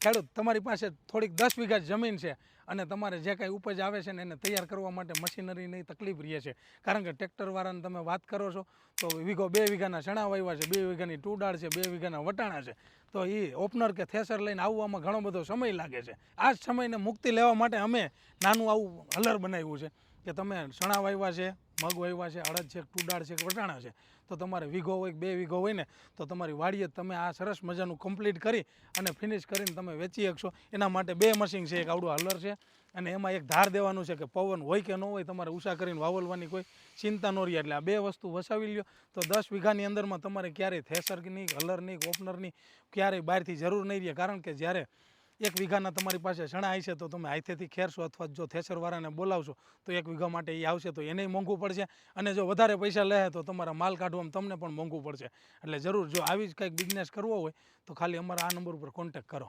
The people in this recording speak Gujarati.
ખેડૂત તમારી પાસે થોડીક 10 વીઘા જમીન છે અને તમારે જે કાંઈ ઉપજ આવે છે ને એને તૈયાર કરવા માટે મશીનરીની તકલીફ રહે છે. કારણ કે ટ્રેક્ટરવાળાને તમે વાત કરો છો તો વીઘો 2 વીઘાના ચણા વાવ્યા છે, 2 વીઘાની તુડાળ છે, 2 વીઘાના વટાણા છે, તો એ ઓપનર કે થેસર લઈને આવવામાં ઘણો બધો સમય લાગે છે. આ જ સમયને મુક્તિ લેવા માટે અમે નાનું આવું હલર બનાવ્યું છે કે તમે ચણા વાવ્યા છે, મગ વાવ્યા છે, અડદ છે, તુડાળ છે, વટાણા છે, તો તમારે વીઘો હોય 2 વીઘો હોય ને તો તમારી વાડીએ તમે આ સરસ મજાનું કમ્પ્લીટ કરી અને ફિનિશ કરીને તમે વેચી શકશો. એના માટે 2 મશીન છે, એક આવડું હલર છે અને એમાં એક ધાર દેવાનું છે કે પવન હોય કે ન હોય તમારે ઉષા કરીને વાવલવાની કોઈ ચિંતા ન રહે. એટલે આ 2 વસ્તુ વસાવી લ્યો તો 10 વીઘાની અંદરમાં તમારે ક્યારેય થેસરની, હલરની, ઓપનરની ક્યારેય બહારથી જરૂર નહીં રહે. કારણ કે જ્યારે 1 વીઘાના તમારી પાસે ચણા હશે તો તમે હાથેથી ખેરશો અથવા જો થેસરવાળાને બોલાવશો તો 1 વીઘા માટે એ આવશે તો એને મોંઘું પડશે અને જો વધારે પૈસા લે તો તમારા માલ કાઢવામાં તમને પણ મોંઘું પડશે. એટલે જરૂર જો આવી જ કંઈક બિઝનેસ કરવો હોય તો ખાલી અમારા આ નંબર ઉપર કોન્ટેક્ટ કરો.